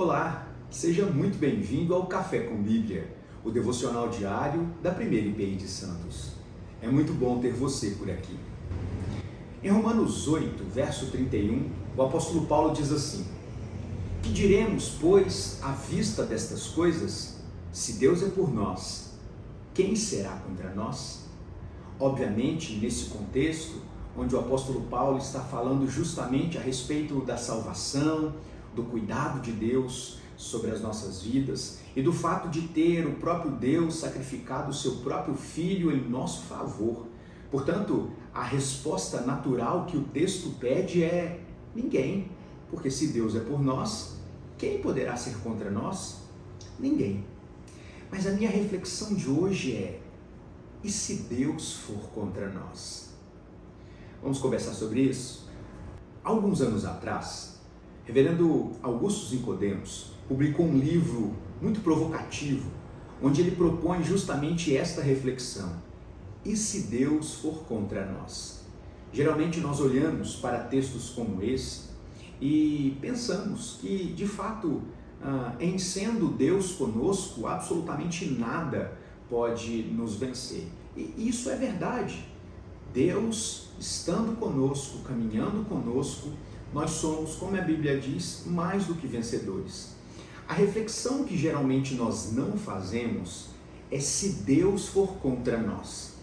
Olá, seja muito bem-vindo ao Café com Bíblia, o devocional diário da Primeira IPI de Santos. É muito bom ter você por aqui. Em Romanos 8, verso 31, o apóstolo Paulo diz assim: Que diremos, pois, à vista destas coisas? Se Deus é por nós, quem será contra nós? Obviamente, nesse contexto, onde o apóstolo Paulo está falando justamente a respeito da salvação, do cuidado de Deus sobre as nossas vidas e do fato de ter o próprio Deus sacrificado o seu próprio Filho em nosso favor. Portanto, a resposta natural que o texto pede é ninguém, porque se Deus é por nós, quem poderá ser contra nós? Ninguém. Mas a minha reflexão de hoje é: e se Deus for contra nós? Vamos conversar sobre isso? Alguns anos atrás, reverendo Augusto Nicodemos publicou um livro muito provocativo, onde ele propõe justamente esta reflexão: e se Deus for contra nós? Geralmente nós olhamos para textos como esse e pensamos que, de fato, em sendo Deus conosco, absolutamente nada pode nos vencer. E isso é verdade. Deus estando conosco, caminhando conosco, nós somos, como a Bíblia diz, mais do que vencedores. A reflexão que geralmente nós não fazemos é se Deus for contra nós.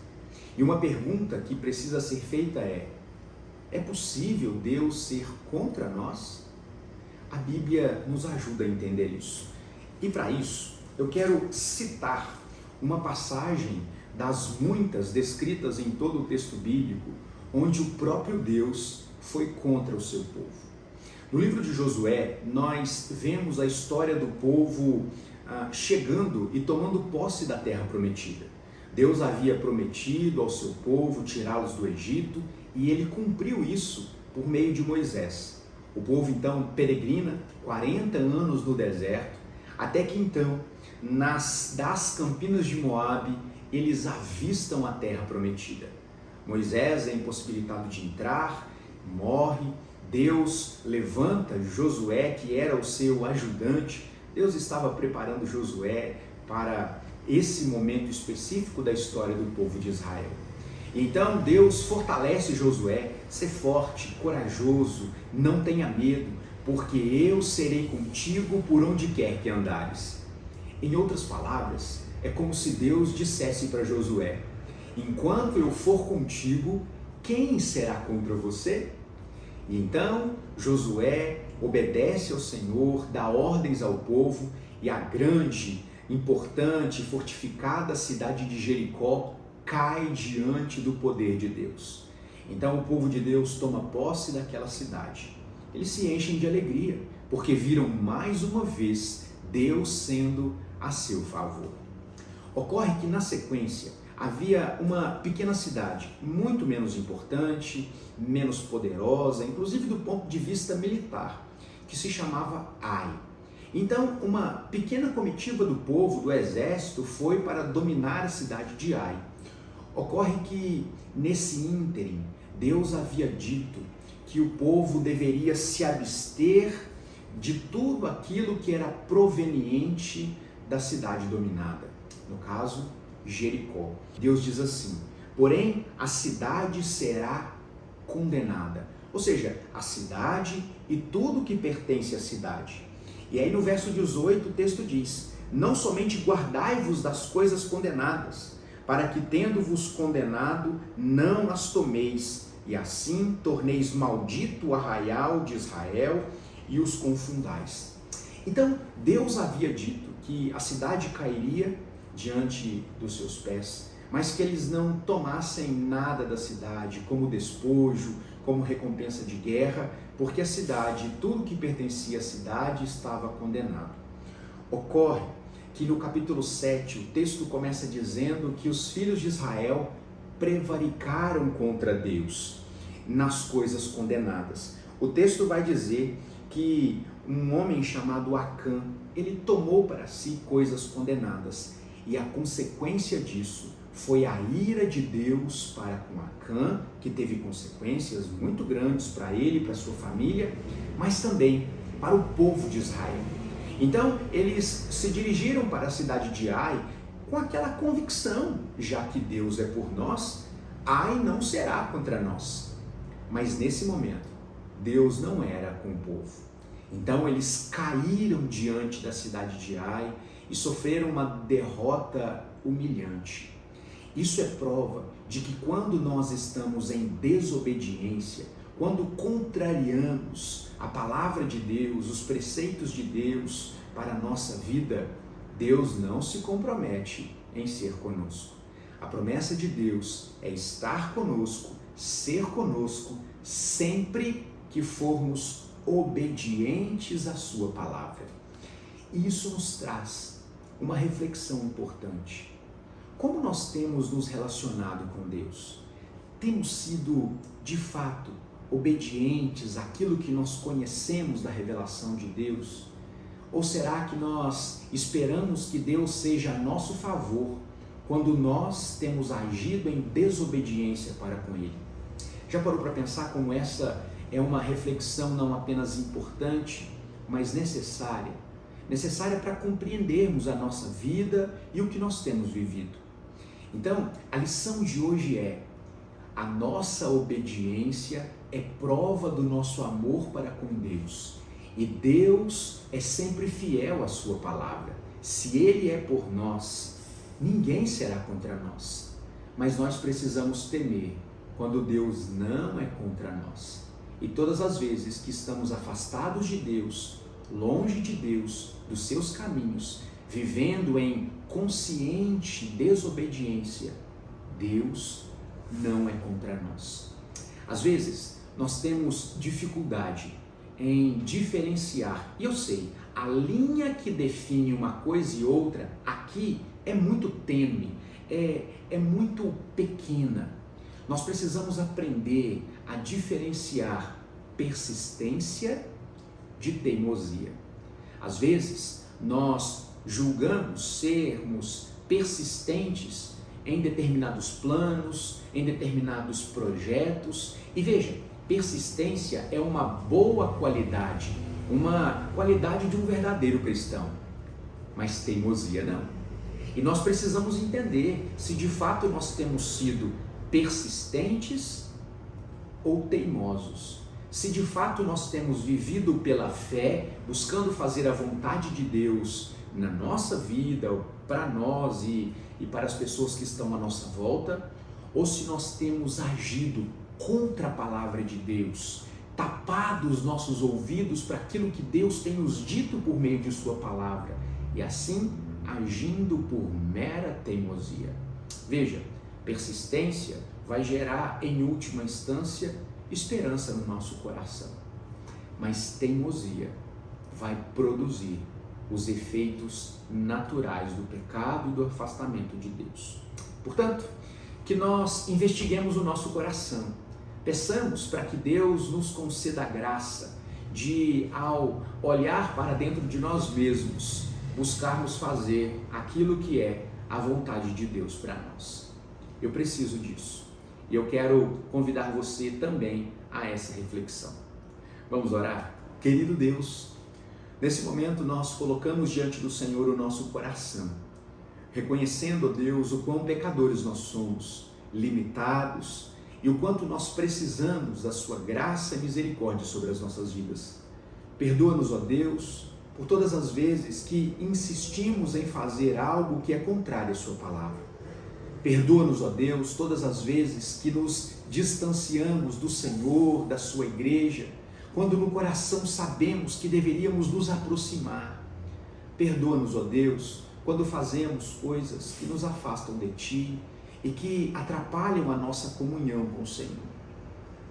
E uma pergunta que precisa ser feita é possível Deus ser contra nós? A Bíblia nos ajuda a entender isso. E para isso, eu quero citar uma passagem das muitas descritas em todo o texto bíblico, onde o próprio Deus foi contra o seu povo. No livro de Josué, nós vemos a história do povo chegando e tomando posse da terra prometida. Deus havia prometido ao seu povo tirá-los do Egito e ele cumpriu isso por meio de Moisés. O povo então peregrina 40 anos no deserto, até que então, das campinas de Moabe, eles avistam a terra prometida. Moisés é impossibilitado de entrar, morre. Deus levanta Josué, que era o seu ajudante. Deus estava preparando Josué para esse momento específico da história do povo de Israel. Então Deus fortalece Josué: ser forte, corajoso, não tenha medo, porque eu serei contigo por onde quer que andares. Em outras palavras, é como se Deus dissesse para Josué: enquanto eu for contigo, quem será contra você? E então Josué obedece ao Senhor, dá ordens ao povo e a grande, importante, fortificada cidade de Jericó cai diante do poder de Deus. Então o povo de Deus toma posse daquela cidade. Eles se enchem de alegria, porque viram mais uma vez Deus sendo a seu favor. Ocorre que na sequência havia uma pequena cidade, muito menos importante, menos poderosa, inclusive do ponto de vista militar, que se chamava Ai. Então, uma pequena comitiva do povo, do exército, foi para dominar a cidade de Ai. Ocorre que, nesse ínterim, Deus havia dito que o povo deveria se abster de tudo aquilo que era proveniente da cidade dominada. No caso, Jericó. Deus diz assim: porém a cidade será condenada. Ou seja, a cidade e tudo que pertence à cidade. E aí no verso 18 o texto diz: não somente guardai-vos das coisas condenadas, para que tendo-vos condenado, não as tomeis, e assim torneis maldito o arraial de Israel e os confundais. Então Deus havia dito que a cidade cairia diante dos seus pés, mas que eles não tomassem nada da cidade como despojo, como recompensa de guerra, porque a cidade, tudo que pertencia à cidade estava condenado. Ocorre que no capítulo 7 o texto começa dizendo que os filhos de Israel prevaricaram contra Deus nas coisas condenadas. O texto vai dizer que um homem chamado Acã, ele tomou para si coisas condenadas. E a consequência disso foi a ira de Deus para com Acã, que teve consequências muito grandes para ele e para sua família, mas também para o povo de Israel. Então eles se dirigiram para a cidade de Ai com aquela convicção: já que Deus é por nós, Ai não será contra nós. Mas nesse momento, Deus não era com o povo. Então eles caíram diante da cidade de Ai e sofreram uma derrota humilhante. Isso é prova de que quando nós estamos em desobediência, quando contrariamos a palavra de Deus, os preceitos de Deus para a nossa vida, Deus não se compromete em ser conosco. A promessa de Deus é estar conosco, ser conosco, sempre que formos obedientes à sua palavra. E isso nos traz uma reflexão importante. Como nós temos nos relacionado com Deus? Temos sido, de fato, obedientes àquilo que nós conhecemos da revelação de Deus? Ou será que nós esperamos que Deus seja a nosso favor quando nós temos agido em desobediência para com Ele? Já parou para pensar como essa é uma reflexão não apenas importante, mas necessária? Necessária para compreendermos a nossa vida e o que nós temos vivido. Então, a lição de hoje é: a nossa obediência é prova do nosso amor para com Deus. E Deus é sempre fiel à sua palavra. Se Ele é por nós, ninguém será contra nós. Mas nós precisamos temer quando Deus não é contra nós. E todas as vezes que estamos afastados de Deus, longe de Deus, dos seus caminhos, vivendo em consciente desobediência, Deus não é contra nós. Às vezes, nós temos dificuldade em diferenciar, e eu sei, a linha que define uma coisa e outra aqui é muito tênue, é muito pequena. Nós precisamos aprender a diferenciar persistência de teimosia. Às vezes, nós julgamos sermos persistentes em determinados planos, em determinados projetos. E veja, persistência é uma boa qualidade, uma qualidade de um verdadeiro cristão, mas teimosia não. E nós precisamos entender se de fato nós temos sido persistentes ou teimosos. Se de fato nós temos vivido pela fé, buscando fazer a vontade de Deus na nossa vida, para nós e para as pessoas que estão à nossa volta, ou se nós temos agido contra a palavra de Deus, tapado os nossos ouvidos para aquilo que Deus tem nos dito por meio de sua palavra, e assim agindo por mera teimosia. Veja, persistência vai gerar, em última instância, esperança no nosso coração, mas teimosia vai produzir os efeitos naturais do pecado e do afastamento de Deus. Portanto, que nós investiguemos o nosso coração, peçamos para que Deus nos conceda a graça de, ao olhar para dentro de nós mesmos, buscarmos fazer aquilo que é a vontade de Deus para nós. Eu preciso disso. E eu quero convidar você também a essa reflexão. Vamos orar? Querido Deus, nesse momento nós colocamos diante do Senhor o nosso coração, reconhecendo, ó Deus, o quão pecadores nós somos, limitados, e o quanto nós precisamos da sua graça e misericórdia sobre as nossas vidas. Perdoa-nos, ó Deus, por todas as vezes que insistimos em fazer algo que é contrário à sua palavra. Perdoa-nos, ó Deus, todas as vezes que nos distanciamos do Senhor, da sua igreja, quando no coração sabemos que deveríamos nos aproximar. Perdoa-nos, ó Deus, quando fazemos coisas que nos afastam de Ti e que atrapalham a nossa comunhão com o Senhor.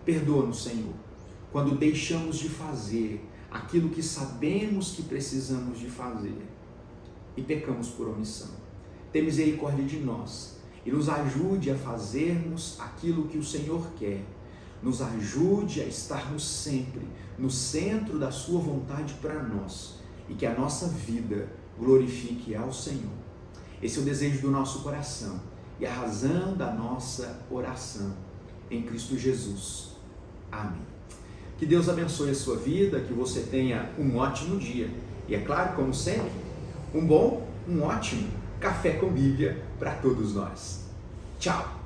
Perdoa-nos, Senhor, quando deixamos de fazer aquilo que sabemos que precisamos de fazer e pecamos por omissão. Tem misericórdia de nós e nos ajude a fazermos aquilo que o Senhor quer. Nos ajude a estarmos sempre no centro da sua vontade para nós e que a nossa vida glorifique ao Senhor. Esse é o desejo do nosso coração e a razão da nossa oração em Cristo Jesus. Amém. Que Deus abençoe a sua vida, que você tenha um ótimo dia E é claro, como sempre, um bom, um ótimo café com Bíblia para todos nós. Tchau!